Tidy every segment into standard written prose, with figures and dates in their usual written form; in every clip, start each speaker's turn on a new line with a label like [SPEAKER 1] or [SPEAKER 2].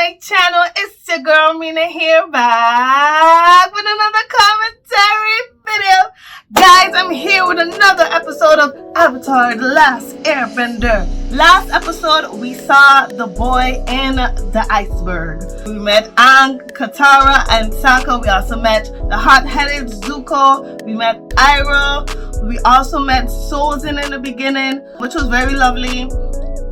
[SPEAKER 1] my channel. It's your girl Minna here, back with another commentary video. Guys, I'm here with another episode of Avatar: The Last Airbender. Last episode, we saw the boy in the iceberg. We met Aang, Katara, and Sokka. We also met the hot-headed Zuko. We met Iroh. We also met Sozin in the beginning, which was very lovely.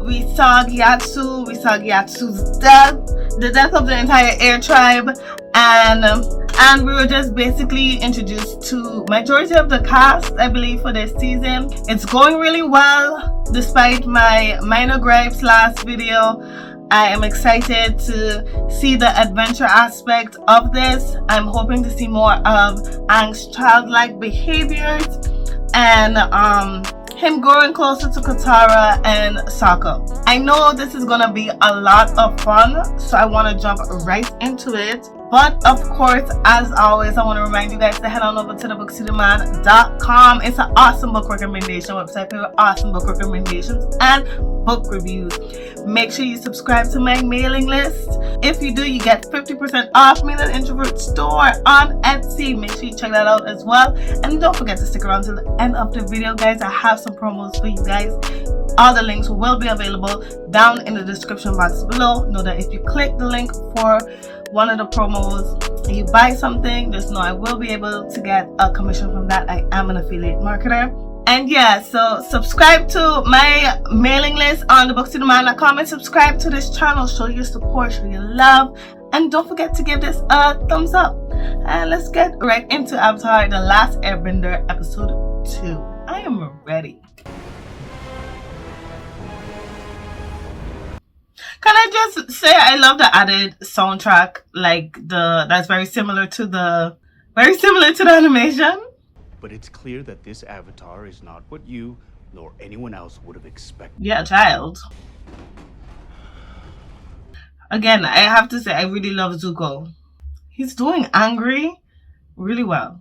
[SPEAKER 1] We saw Gyatso. We saw Gyatso's death, the death of the entire air tribe, and we were just basically introduced to majority of the cast, I believe, for this season. It's going really well, despite my minor gripes last video. I am excited to see the adventure aspect of this. I'm hoping to see more of Aang's childlike behaviors and him growing closer to Katara and Sokka. I know this is gonna be a lot of fun, so I want to jump right into it. But of course, as always, I want to remind you guys to head on over to thebookstudyman.com. It's an awesome book recommendation website for awesome book recommendations and book reviews. Make sure you subscribe to my mailing list. If you do, you get 50% off Minna Introvert store on Etsy. Make sure you check that out as well. And don't forget to stick around to the end of the video, guys. I have some promos for you guys. All the links will be available down in the description box below. Know that if you click the link for one of the promos and you buy something, just know I will be able to get a commission from that. I am an affiliate marketer. And yeah, so subscribe to my mailing list on thebookstudyman.com and subscribe to this channel. Show your support, show your love, and don't forget to give this a thumbs up. And let's get right into Avatar: The Last Airbender episode 2. I am ready. Can I just say I love the added soundtrack, like that's very similar to the animation.
[SPEAKER 2] But it's clear that this avatar is not what you nor anyone else would have expected.
[SPEAKER 1] Yeah, child. Again, I have to say I really love Zuko. He's doing angry really well.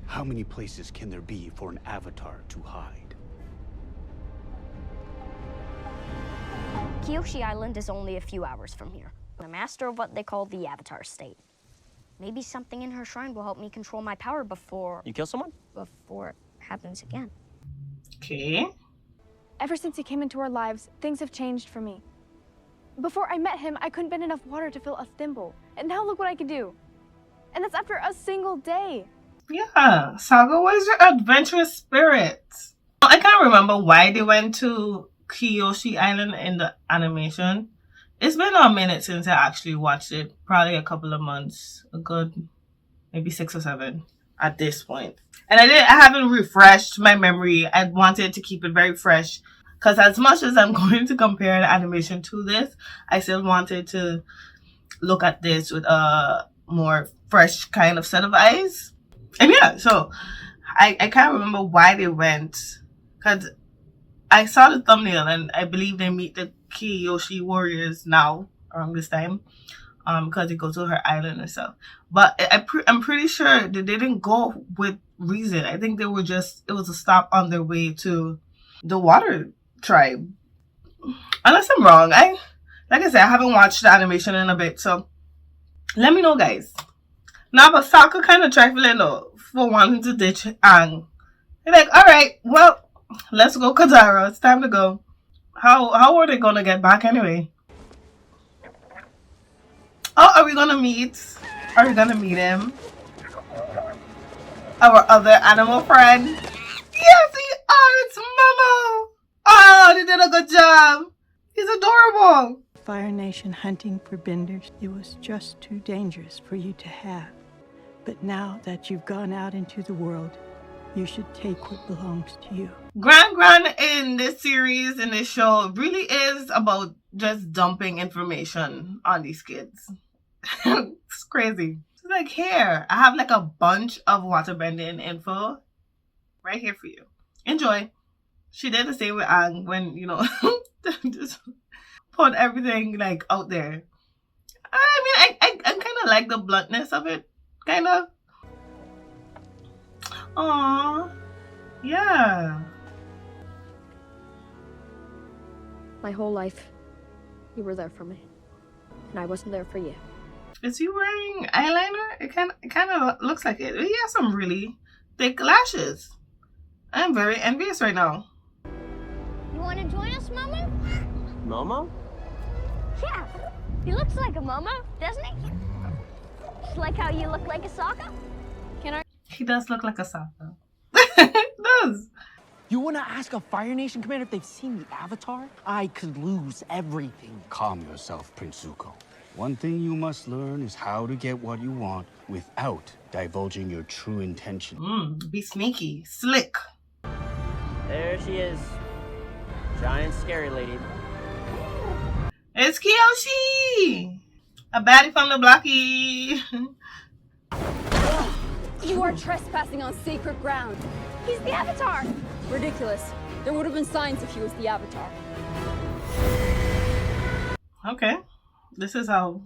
[SPEAKER 2] How many places can there be for an avatar to hide?
[SPEAKER 3] Kyoshi Island is only a few hours from here. I'm a master of what they call the Avatar State. Maybe something in her shrine will help me control my power before...
[SPEAKER 4] You kill someone?
[SPEAKER 3] Before it happens again.
[SPEAKER 1] Okay.
[SPEAKER 5] Ever since he came into our lives, things have changed for me. Before I met him, I couldn't bend enough water to fill a thimble. And now look what I can do. And that's after a single day.
[SPEAKER 1] Yeah, Saga was your adventurous spirit. I can't remember why they went to Kyoshi Island in the animation. It's been a minute since I actually watched it. Probably a couple of months. A good maybe 6 or 7 at this point. And I haven't refreshed my memory. I wanted to keep it very fresh. Because as much as I'm going to compare the animation to this, I still wanted to look at this with a more fresh kind of set of eyes. And yeah, so I can't remember why they went. Because I saw the thumbnail and I believe they meet the Kyoshi warriors now around this time. Because they go to her island and stuff. But I'm pretty sure that they didn't go with reason. I think they were just, it was a stop on their way to the water tribe. Unless I'm wrong. Like I said, I haven't watched the animation in a bit. So let me know, guys. Now, but Sokka kind of trifling though for wanting to ditch Aang. They're like, alright, well, let's go, Katara. It's time to go. How are they gonna get back anyway? Oh, are we gonna meet? Are we gonna meet him? Our other animal friend? Yes, we are! It's Momo! Oh, they did a good job! He's adorable!
[SPEAKER 6] Fire Nation hunting for benders, it was just too dangerous for you to have. But now that you've gone out into the world, you should take what belongs to you.
[SPEAKER 1] Gran in this series, in this show, really is about just dumping information on these kids. It's crazy. It's like, here, I have like a bunch of waterbending info right here for you. Enjoy. She did the same with Aang when, you know, just put everything like out there. I mean, I kind of like the bluntness of it, kind of. Aww. Yeah.
[SPEAKER 3] My whole life, you were there for me. and I wasn't there for you.
[SPEAKER 1] Is he wearing eyeliner? It kind of looks like it. He has some really thick lashes. I'm very envious right now.
[SPEAKER 3] You want to join us, Momo?
[SPEAKER 4] Momo?
[SPEAKER 3] Yeah, he looks like a Momo, doesn't he? Just like how you look like a Sokka.
[SPEAKER 1] He does look like a Sokka. He does.
[SPEAKER 4] You want to ask a Fire Nation commander if they've seen the Avatar? I could lose everything.
[SPEAKER 2] Calm yourself, Prince Zuko. One thing you must learn is how to get what you want without divulging your true intention.
[SPEAKER 1] Be sneaky, slick.
[SPEAKER 4] There she is. Giant scary lady.
[SPEAKER 1] It's Kyoshi! A baddie from the blockie.
[SPEAKER 7] You are trespassing on sacred ground.
[SPEAKER 3] He's the Avatar.
[SPEAKER 7] Ridiculous. There would have been signs if he was the Avatar.
[SPEAKER 1] Okay. This is how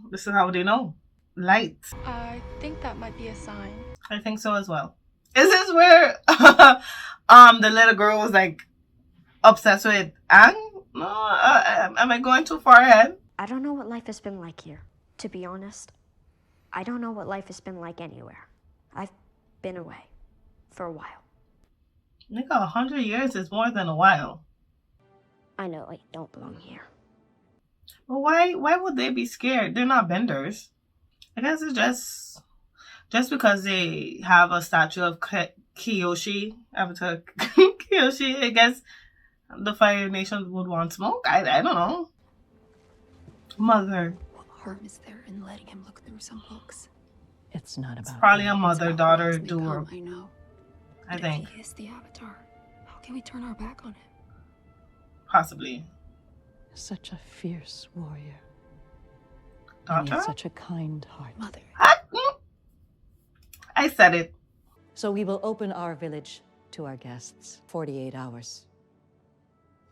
[SPEAKER 1] they know. Light.
[SPEAKER 8] I think that might be a sign.
[SPEAKER 1] I think so as well. Is this where the little girl was like obsessed with Aang? No, am I going too far ahead?
[SPEAKER 3] I don't know what life has been like here, to be honest. I don't know what life has been like anywhere. I've been away for a while.
[SPEAKER 1] Nigga, 100 years is more than a while.
[SPEAKER 3] I know I don't belong here.
[SPEAKER 1] But why would they be scared? They're not benders. I guess it's just because they have a statue of Kyoshi, Avatar Kyoshi. I guess the Fire Nation would want smoke. I don't know. Mother.
[SPEAKER 7] What harm is there in letting him look through some books?
[SPEAKER 6] It's not about
[SPEAKER 1] Probably a
[SPEAKER 6] you.
[SPEAKER 1] mother-daughter duo.
[SPEAKER 7] I know.
[SPEAKER 1] I
[SPEAKER 7] But
[SPEAKER 1] think.
[SPEAKER 7] if he is the Avatar, how can we turn our back on him?
[SPEAKER 1] Possibly.
[SPEAKER 6] Such a fierce warrior. And
[SPEAKER 1] Daughter?
[SPEAKER 6] yet such a kind heart.
[SPEAKER 7] Mother.
[SPEAKER 1] I said it.
[SPEAKER 9] So we will open our village to our guests. 48 hours.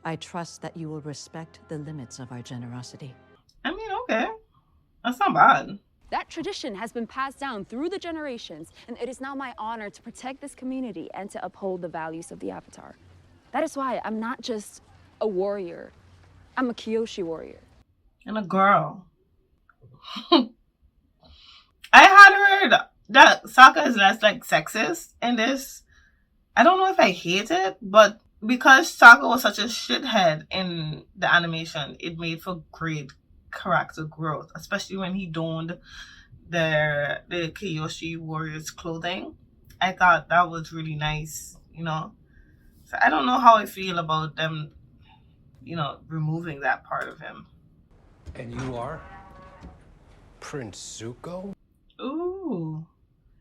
[SPEAKER 9] I trust that you will respect the limits of our generosity.
[SPEAKER 1] I mean, okay. That's not bad.
[SPEAKER 7] That tradition has been passed down through the generations, and it is now my honor to protect this community and to uphold the values of the Avatar. That is why I'm not just a warrior. I'm a Kyoshi warrior.
[SPEAKER 1] And a girl. I had heard that Sokka is less like sexist in this. I don't know if I hate it, but because Sokka was such a shithead in the animation, it made for great character growth, especially when he donned the Kyoshi warriors clothing. I thought that was really nice, you know. So I don't know how I feel about them, you know, removing that part of him.
[SPEAKER 10] And you are Prince Zuko?
[SPEAKER 1] Ooh.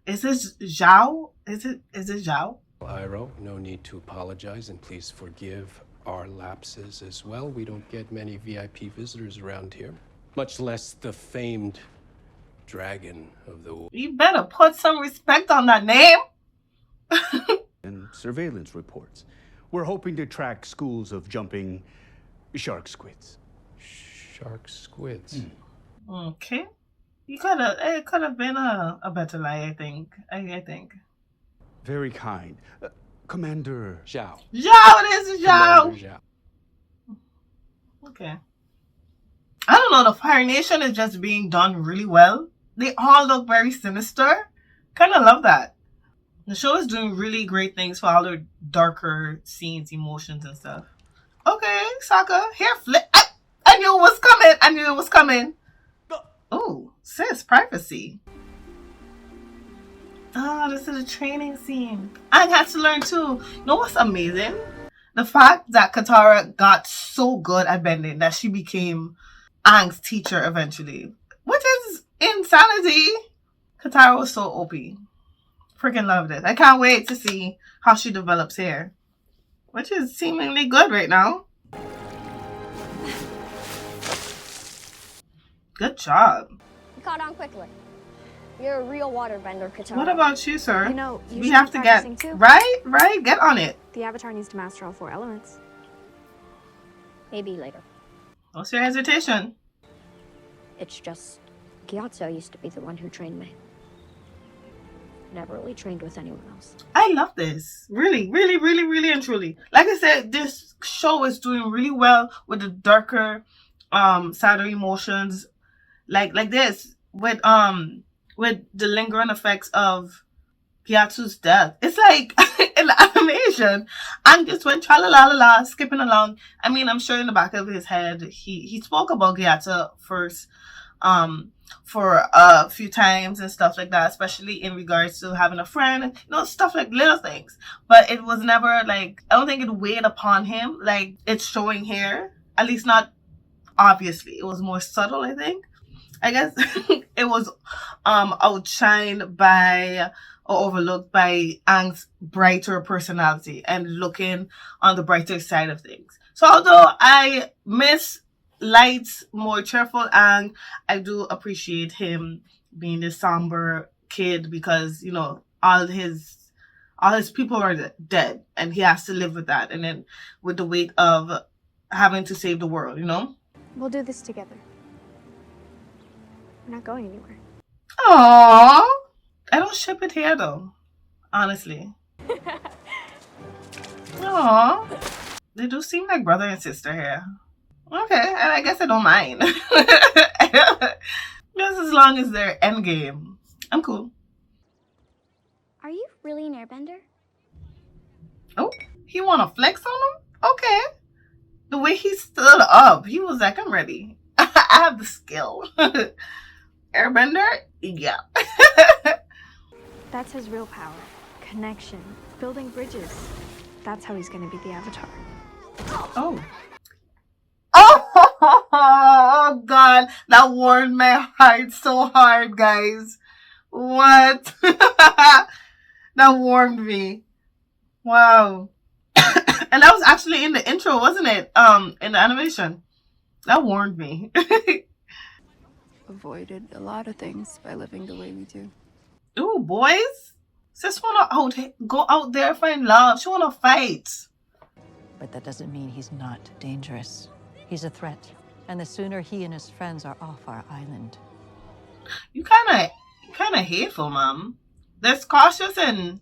[SPEAKER 1] Is this Zhao? Is it Zhao?
[SPEAKER 10] Iroh, no need to apologize, and please forgive our lapses as well. We don't get many VIP visitors around here, much less the famed dragon of the...
[SPEAKER 1] You better put some respect on that name.
[SPEAKER 2] And surveillance reports. We're hoping to track schools of jumping shark squids.
[SPEAKER 10] Shark squids.
[SPEAKER 1] Okay. It could have been a better lie, I think. I think.
[SPEAKER 2] Very kind. Commander
[SPEAKER 10] Zhao.
[SPEAKER 1] Zhao, it is Zhao.
[SPEAKER 10] Commander Zhao.
[SPEAKER 1] Okay. I don't know, the Fire Nation is just being done really well. They all look very sinister. Kind of love that. The show is doing really great things for all the darker scenes, emotions, and stuff. Okay, Sokka, hair flip. I knew it was coming. Oh, sis, privacy. Oh, this is a training scene. Aang has to learn too. You know what's amazing? The fact that Katara got so good at bending that she became Aang's teacher eventually. Which is insanity. Katara was so OP. Freaking loved it. I can't wait to see how she develops here. Which is seemingly good right now. Good job.
[SPEAKER 3] You caught on quickly. You're a real waterbender, Katara.
[SPEAKER 1] What about you, sir?
[SPEAKER 5] You know, you
[SPEAKER 1] we
[SPEAKER 5] should
[SPEAKER 1] have
[SPEAKER 5] be
[SPEAKER 1] to get
[SPEAKER 5] practicing too.
[SPEAKER 1] right. Get on it.
[SPEAKER 5] The Avatar needs to master all 4 elements.
[SPEAKER 3] Maybe later.
[SPEAKER 1] What's your hesitation?
[SPEAKER 3] It's just, Gyatso used to be the one who trained me. Never really trained with anyone else.
[SPEAKER 1] I love this. Really and truly. Like I said, this show is doing really well with the darker, sadder emotions. like this with the lingering effects of Gyatso's death. It's like in the animation, Aang just went tra la la la la, skipping along. I mean, I'm sure in the back of his head, he spoke about Gyatso first, for a few times and stuff like that, especially in regards to having a friend, and stuff like little things. But it was never like, I don't think it weighed upon him like it's showing here. At least not obviously. It was more subtle, I think. I guess it was outshined by or overlooked by Aang's brighter personality and looking on the brighter side of things. So although I miss Light's more cheerful Aang, I do appreciate him being this somber kid because, all his people are dead and he has to live with that, and then with the weight of having to save the world,
[SPEAKER 5] We'll do this together. We're not going anywhere.
[SPEAKER 1] Aww. I don't ship it here though, honestly. Aww. They do seem like brother and sister here. Okay, and I guess I don't mind. Just as long as they're endgame. I'm cool.
[SPEAKER 3] Are you really an airbender?
[SPEAKER 1] Oh, he wanna flex on him? Okay. The way he stood up, he was like, I'm ready. I have the skill. Airbender? Yeah.
[SPEAKER 5] That's his real power. Connection. Building bridges. That's how he's gonna be the Avatar.
[SPEAKER 1] Oh. Oh, God. That warmed my heart so hard, guys. What? That warmed me. Wow. And that was actually in the intro, wasn't it? In the animation. That warmed me.
[SPEAKER 7] Avoided a lot of things by living the way we do.
[SPEAKER 1] Ooh, boys. Sis wanna go out there and find love. She wanna fight.
[SPEAKER 9] But that doesn't mean he's not dangerous. He's a threat. And the sooner he and his friends are off our island.
[SPEAKER 1] You kinda hateful, Mom. There's cautious and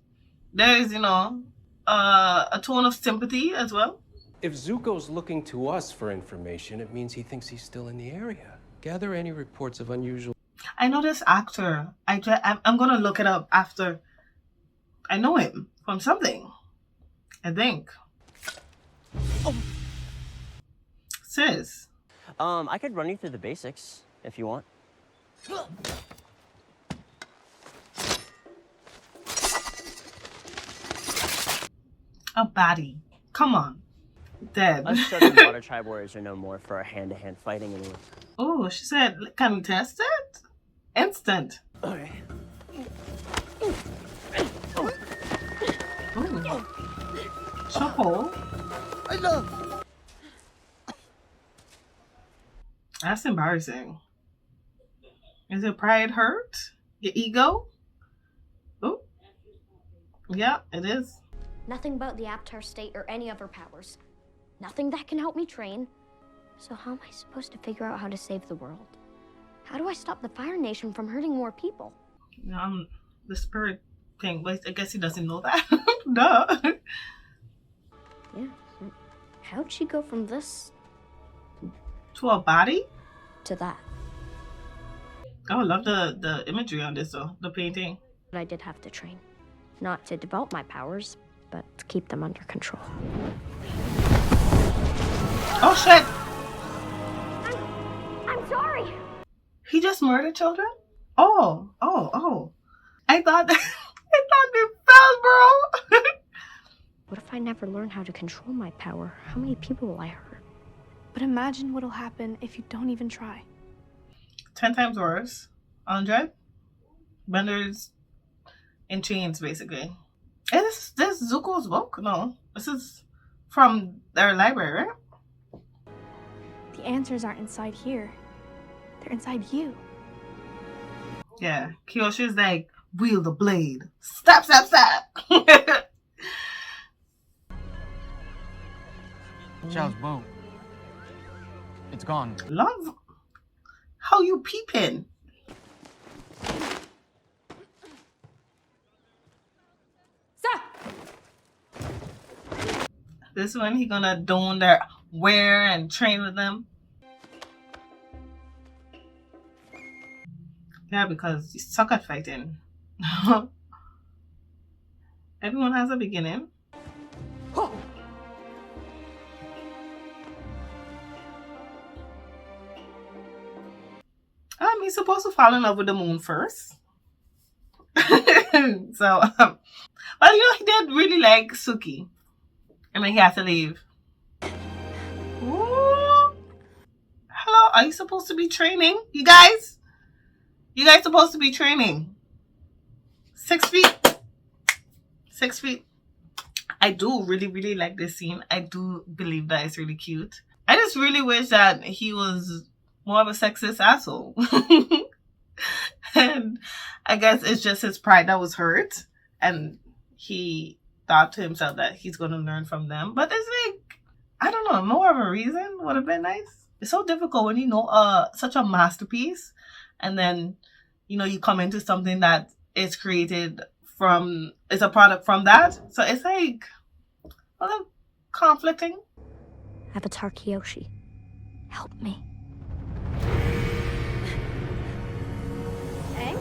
[SPEAKER 1] there's, a tone of sympathy as well.
[SPEAKER 10] If Zuko's looking to us for information, it means he thinks he's still in the area. Gather any reports of unusual...
[SPEAKER 1] I know this actor. I'm gonna look it up after. I know him from something, I think.
[SPEAKER 11] Oh.
[SPEAKER 1] Sis.
[SPEAKER 11] I could run you through the basics if you want.
[SPEAKER 1] A baddie. Come on. Dead.
[SPEAKER 11] Us Southern Water Tribe warriors are known more for our hand-to-hand fighting anyway.
[SPEAKER 1] Oh, she said, can we test it? Instant.
[SPEAKER 11] Okay.
[SPEAKER 1] Ooh. Choco.
[SPEAKER 11] I love.
[SPEAKER 1] That's embarrassing. Is it pride hurt? Your ego? Oh. Yeah, it is.
[SPEAKER 3] Nothing about the Avatar state or any of her powers. Nothing that can help me train. So how am I supposed to figure out how to save the world? How do I stop the Fire Nation from hurting more people?
[SPEAKER 1] The spirit thing. But I guess he doesn't know that. Duh.
[SPEAKER 3] Yeah. How'd she go from this
[SPEAKER 1] To a body?
[SPEAKER 3] to that?
[SPEAKER 1] Oh, I love the imagery on this though. The painting.
[SPEAKER 3] But I did have to train. Not to develop my powers, but to keep them under control.
[SPEAKER 1] Oh shit!
[SPEAKER 3] I'm sorry!
[SPEAKER 1] He just murdered children? Oh. I thought they fell, bro.
[SPEAKER 3] What if I never learn how to control my power? How many people will I hurt?
[SPEAKER 5] But imagine what'll happen if you don't even try.
[SPEAKER 1] 10 times worse. 100. Benders in chains, basically. Is this Zuko's book? No. This is from their library, right?
[SPEAKER 5] The answers aren't inside here. They're inside you.
[SPEAKER 1] Yeah. Kyoshi's like, wield the blade. Stab, stab, stab.
[SPEAKER 4] Xiao's boat. It's gone.
[SPEAKER 1] Love. How you peeping? This one he gonna don their wear and train with them. Yeah, because you suck at fighting. Everyone has a beginning. He's supposed to fall in love with the moon first. So, well, you know, he did really like Suki. And then he had to leave. Ooh. Hello, are you supposed to be training? You guys? You guys supposed to be training. 6 feet. 6 feet. I do really like this scene. I do believe that it's really cute. I just really wish that he was more of a sexist asshole. And I guess it's just his pride that was hurt. And he thought to himself that he's going to learn from them. But it's like, I don't know, more of a reason would have been nice. It's so difficult when you know such a masterpiece. And then, you know, you come into something that is created from, it's a product from that. So it's like, a little conflicting.
[SPEAKER 3] Avatar Kyoshi, help me. Aang?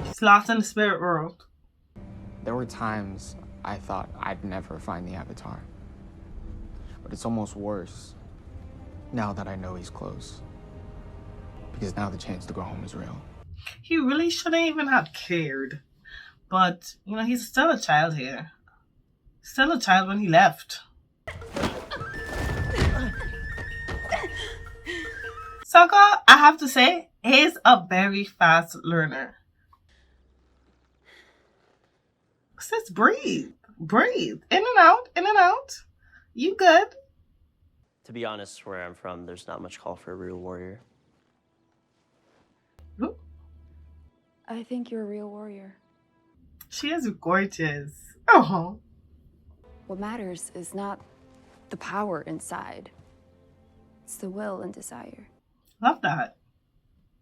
[SPEAKER 1] He's lost in the spirit world.
[SPEAKER 12] There were times I thought I'd never find the Avatar. But it's almost worse now that I know he's close. Because now the chance to go home is real.
[SPEAKER 1] He really shouldn't even have cared. But, you know, he's still a child here. Still a child when he left. Sokka, I have to say, is a very fast learner. Sis, breathe. Breathe. In and out. In and out. You good?
[SPEAKER 11] To be honest, where I'm from, there's not much call for a real warrior.
[SPEAKER 1] Ooh.
[SPEAKER 7] I think you're a real warrior.
[SPEAKER 1] She is gorgeous. Oh.
[SPEAKER 7] What matters is not the power inside. It's the will and desire.
[SPEAKER 1] Love that.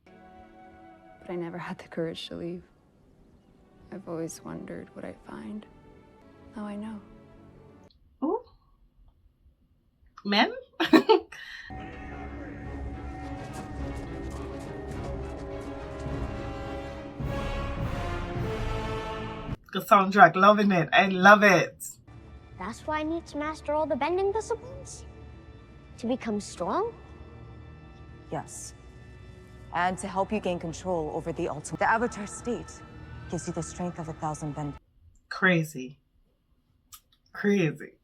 [SPEAKER 7] But I never had the courage to leave. I've always wondered what I'd find. Now I know.
[SPEAKER 1] Ooh. Men? The soundtrack, loving it. I love it.
[SPEAKER 3] That's why I need to master all the bending disciplines? To become strong?
[SPEAKER 13] Yes. And to help you gain control over the ultimate. The Avatar state gives you the strength of 1,000 benders.
[SPEAKER 1] Crazy. Crazy.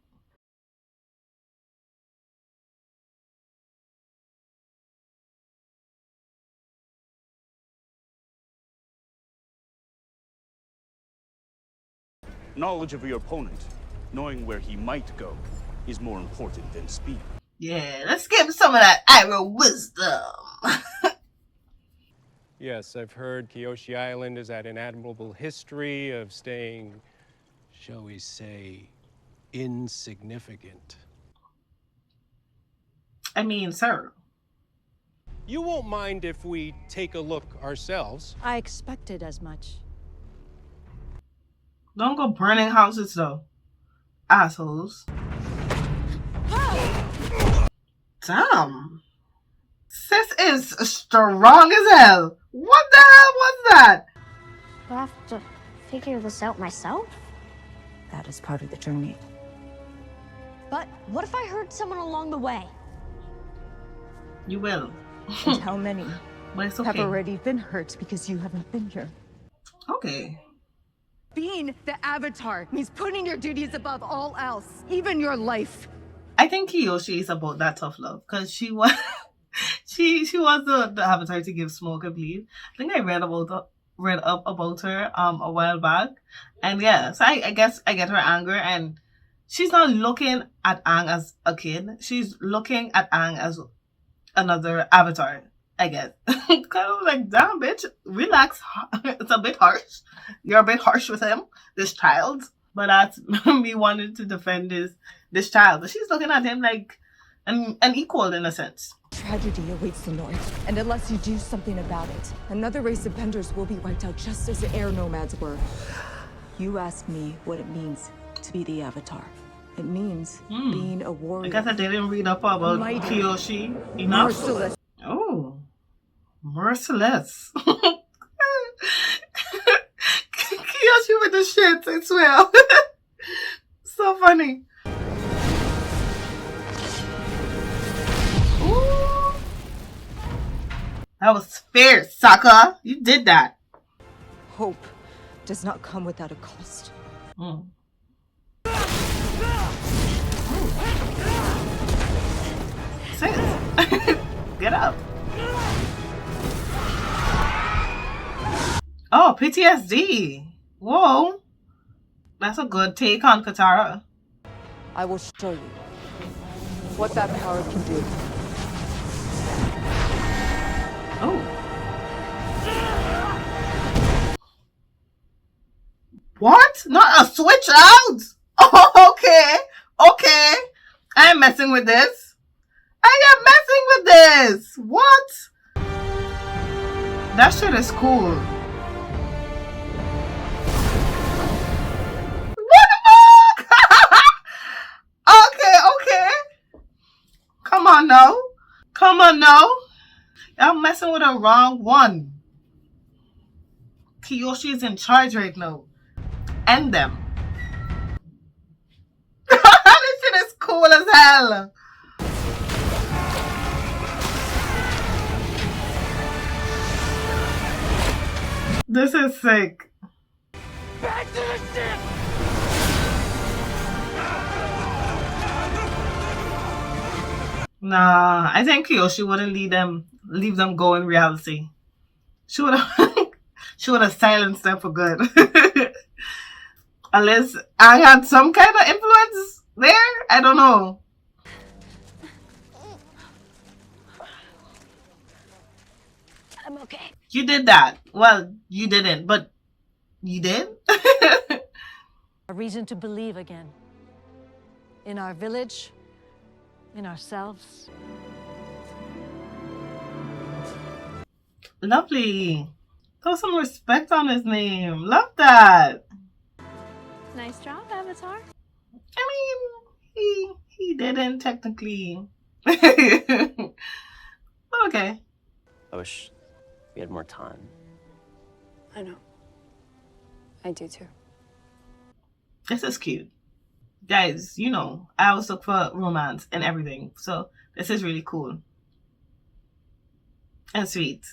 [SPEAKER 2] Knowledge of your opponent, knowing where he might go, is more important than speed.
[SPEAKER 1] Yeah, let's give some of that arrow wisdom.
[SPEAKER 10] Yes, I've heard Kyoshi Island has had an admirable history of staying, shall we say, insignificant.
[SPEAKER 1] I mean, sir.
[SPEAKER 10] You won't mind if we take a look ourselves?
[SPEAKER 9] I expected as much.
[SPEAKER 1] Don't go burning houses, though. Assholes. Damn. Sis is strong as hell. What the hell was that?
[SPEAKER 3] Do I have to figure this out myself?
[SPEAKER 13] That is part of the journey.
[SPEAKER 3] But what if I hurt someone along the way?
[SPEAKER 1] You will.
[SPEAKER 13] And how many
[SPEAKER 1] But it's
[SPEAKER 13] have
[SPEAKER 1] okay.
[SPEAKER 13] already been hurt because you haven't been here?
[SPEAKER 1] Okay.
[SPEAKER 13] Being the Avatar means putting your duties above all else, even your life.
[SPEAKER 1] I think Kyoshi is about that tough love. Because she was... she was the avatar to give Smoke a bleed. I think I read up about her a while back. And yeah, so I guess I get her anger, and she's not looking at Aang as a kid. She's looking at Aang as another avatar, I guess. Kind of like, damn bitch, relax. It's a bit harsh. You're a bit harsh with him, this child. But that's me wanting to defend this child. But she's looking at him like an equal in a sense.
[SPEAKER 13] Tragedy awaits the North, and unless you do something about it, another race of benders will be wiped out just as the air nomads were. You asked me what it means to be the Avatar. It means being a warrior.
[SPEAKER 1] I guess I didn't read up about Kyoshi enough.
[SPEAKER 13] Merciless.
[SPEAKER 1] Oh. Merciless. Kiyoshi with the shit, I swear. So funny. Ooh. That was fierce, Sokka. You did that.
[SPEAKER 13] Hope does not come without a cost.
[SPEAKER 1] Sis. Get up. Oh, PTSD. Whoa. That's a good take on Katara.
[SPEAKER 13] I will show you what that power can do.
[SPEAKER 1] Oh. What? Not a switch out? Oh, okay. Okay. I am messing with this. I am messing with this. What? That shit is cool. What the fuck? Okay. Come on now. Y'all messing with the wrong one. Kiyoshi is in charge right now. End them. This shit is cool as hell. This is sick.
[SPEAKER 4] Back to the ship!
[SPEAKER 1] Nah, I think Kiyoshi wouldn't leave them go in reality. She would have silenced them for good. Unless I had some kind of influence there. I don't know.
[SPEAKER 3] I'm okay.
[SPEAKER 1] You did that. Well, you didn't, but you did?
[SPEAKER 9] A reason to believe again. In our village, in ourselves.
[SPEAKER 1] Lovely. Throw some respect on his name. Love that.
[SPEAKER 5] Nice job, Avatar.
[SPEAKER 1] I mean, he didn't technically. Okay.
[SPEAKER 11] I wish we had more time.
[SPEAKER 7] I know. I do too.
[SPEAKER 1] This is cute. Guys, you know, I always look for romance and everything. So this is really cool. And sweet.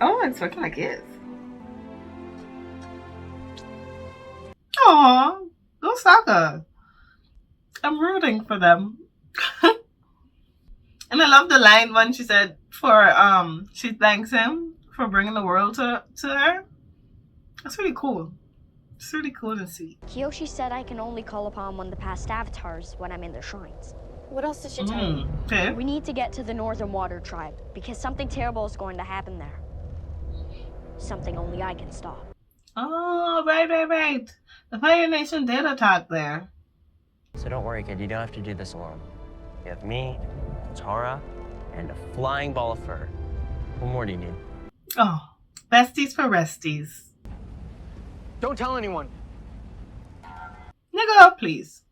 [SPEAKER 1] Oh, it's looking like it. Aw, go Sokka. I'm rooting for them. And I love the line when she said she thanks him for bringing the world to her. That's really cool. It's really cool and sweet.
[SPEAKER 3] Kiyoshi said I can only call upon one of the past avatars when I'm in their shrines.
[SPEAKER 5] What else did she tell you?
[SPEAKER 1] Okay.
[SPEAKER 3] We need to get to the Northern Water Tribe because something terrible is going to happen there. Something only I can stop.
[SPEAKER 1] Oh, right. The Fire Nation did attack there.
[SPEAKER 11] So don't worry, kid. You don't have to do this alone. You have me, Katara, and a flying ball of fur. What more do you need?
[SPEAKER 1] Oh, besties for resties.
[SPEAKER 12] Don't tell anyone.
[SPEAKER 1] Nigga, please.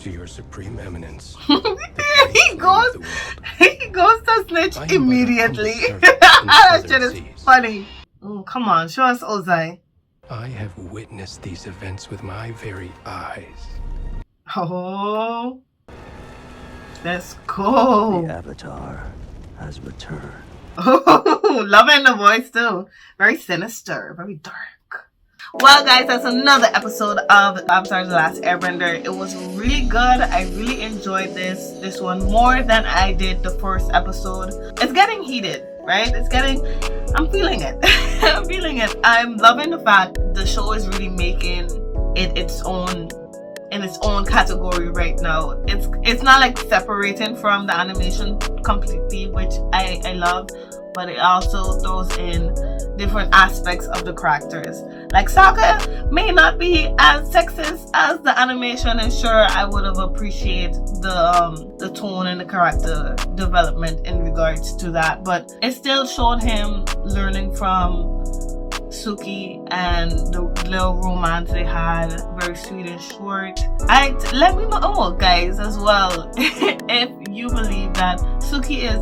[SPEAKER 10] To your supreme eminence.
[SPEAKER 1] he goes to snitch immediately. That shit is funny. Oh, come on, show us Ozai.
[SPEAKER 10] I have witnessed these events with my very eyes.
[SPEAKER 1] Oh, let's go.
[SPEAKER 14] The Avatar has returned.
[SPEAKER 1] Oh, loving the voice too. Very sinister, very dark. Well, guys, that's another episode of Avatar: The Last Airbender. It was really good. I really enjoyed this one more than I did the first episode. It's getting heated, right? I'm feeling it. I'm feeling it. I'm loving the fact the show is really making it its own category right now. It's not like separating from the animation completely, which I love, but it also throws in different aspects of the characters. Like Sokka may not be as sexist as the animation, and sure, I would have appreciated the tone and the character development in regards to that, but it still showed him learning from Suki and the little romance they had, very sweet and short. Let me know, guys, as well, if you believe that Suki is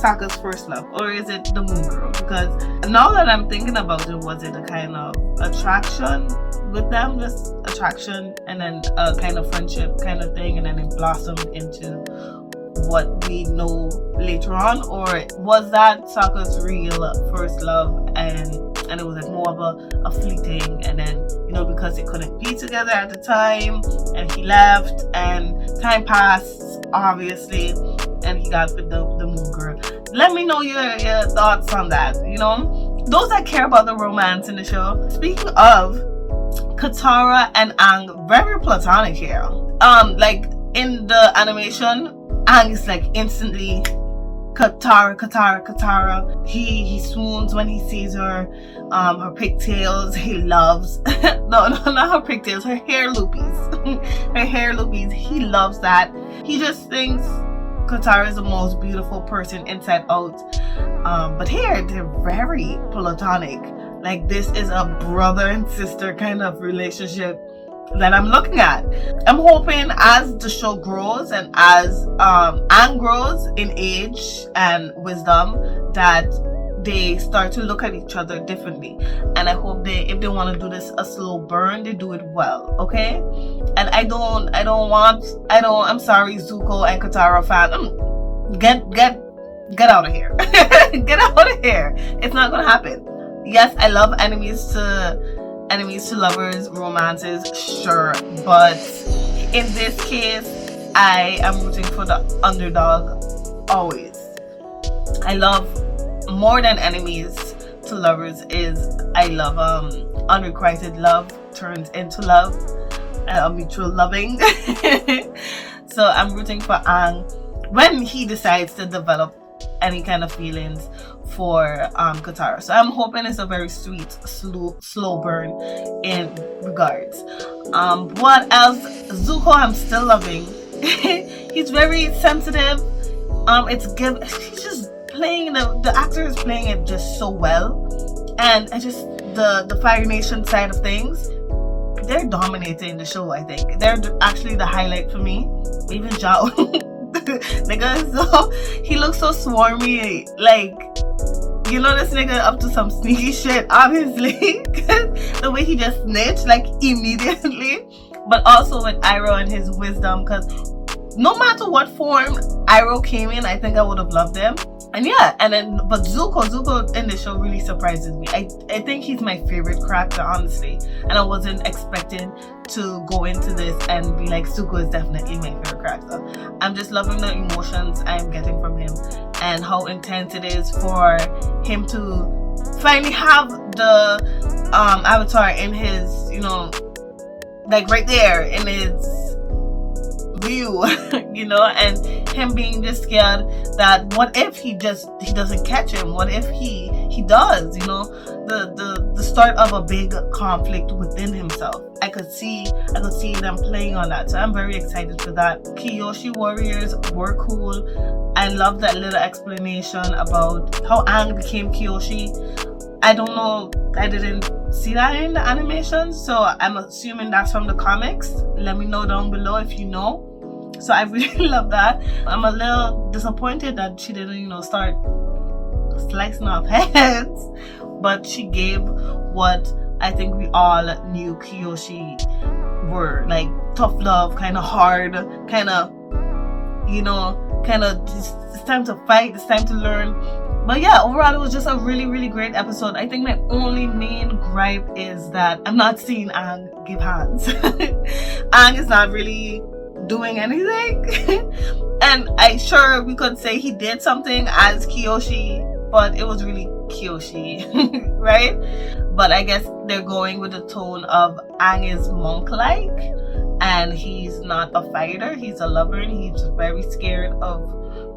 [SPEAKER 1] Sokka's first love, or is it the Moon Girl? Because now that I'm thinking about it, was it a kind of attraction with them, just attraction, and then a kind of friendship kind of thing, and then it blossomed into what we know later on, or was that Sokka's real first love, and it was like more of a fleeting, and then, you know, because they couldn't be together at the time, and he left, and time passed, obviously, and he got with the Moon Girl. Let me know your thoughts on that, you know, those that care about the romance in the show. Speaking of, Katara and Aang, very platonic here. Like in the animation, Aang is like instantly Katara. He swoons when he sees her. Her pigtails, he loves. no, not her pigtails, her hair loopies. Her hair loopies, he loves that. He just thinks Katara is the most beautiful person inside out. But here, they're very platonic. Like, this is a brother and sister kind of relationship that I'm looking at. I'm hoping as the show grows and as Aang grows in age and wisdom, that they start to look at each other differently. And I hope if they want to do this a slow burn, they do it well, okay? And I'm sorry, Zuko and Katara fan, get out of here. Get out of here. It's not gonna happen. Yes, I love enemies to lovers romances, sure, but in this case, I am rooting for the underdog always. I love more than enemies to lovers I love unrequited love turns into love, mutual loving. So I'm rooting for Aang when he decides to develop any kind of feelings for Katara. So I'm hoping it's a very sweet, slow burn in regards. What else? Zuko, I'm still loving. He's very sensitive. He's just playing the actor is playing it just so well, and I just the Fire Nation side of things, they're dominating the show. I think they're actually the highlight for me. Even Zhao. Nigga, so he looks so swarmy, like, you know, this nigga up to some sneaky shit, obviously. The way he just snitched, like, immediately. But also with Iroh and his wisdom, because no matter what form Iroh came in, I think I would have loved him. And yeah, but Zuko in the show really surprises me. I think he's my favorite character, honestly. And I wasn't expecting to go into this and be like, Zuko is definitely my favorite character. I'm just loving the emotions I'm getting from him, and how intense it is for him to finally have the avatar in his, you know, like right there in his view, you know, and him being just scared that what if he doesn't catch him, what if he does, you know, the start of a big conflict within himself. I could see them playing on that, so I'm very excited for that. Kyoshi warriors were cool. I love that little explanation about how Aang became Kyoshi. I don't know, I didn't see that in the animation, so I'm assuming that's from the comics. Let me know down below if you know. So I really love that. I'm a little disappointed that she didn't, you know, start slicing off heads, but she gave what I think we all knew Kyoshi were, like tough love, kind of hard, kind of, you know, it's time to fight, it's time to learn. But yeah, overall it was just a really, really great episode. I think my only main gripe is that I'm not seeing Aang give hands. Aang is not really doing anything. And we could say he did something as Kyoshi, but it was really Kyoshi, right? But I guess they're going with the tone of Aang is monk-like, and he's not a fighter, he's a lover, and he's very scared of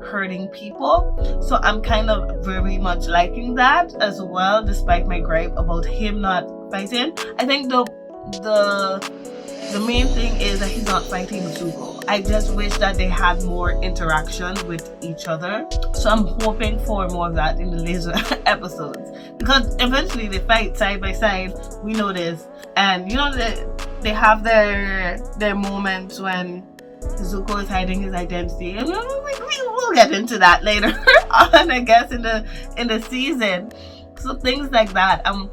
[SPEAKER 1] hurting people. So I'm kind of very much liking that as well, despite my gripe about him not fighting. I think the main thing is that he's not fighting Zuko. I just wish that they had more interaction with each other. So I'm hoping for more of that in the later episodes, because eventually they fight side by side. We know this, and you know they have their moments when Zuko is hiding his identity, and we we'll get into that later on, I guess, in the season. So things like that. I'm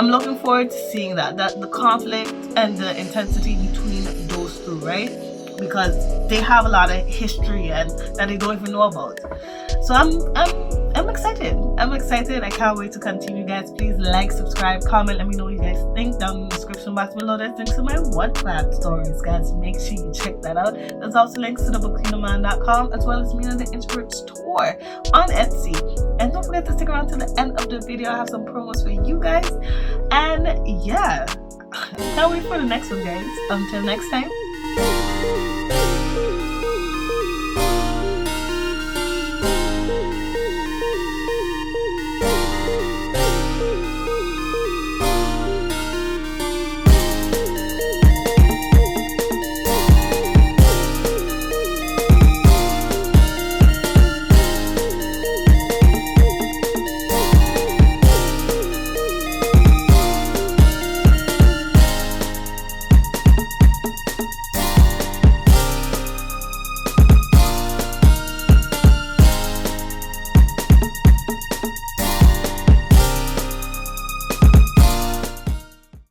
[SPEAKER 1] looking forward to seeing that the conflict and the intensity between those two, right? Because they have a lot of history and that they don't even know about. So I'm excited. I'm excited. I can't wait to continue, guys. Please like, subscribe, comment. Let me know what you guys think down in the description box below. There's links to my Wattpad stories, guys. Make sure you check that out. There's also links to the bookinaman.com as well as Minna the Introvert store on Etsy. And don't forget to stick around to the end of the video. I have some promos for you guys. And yeah, can't wait for the next one, guys. Until next time.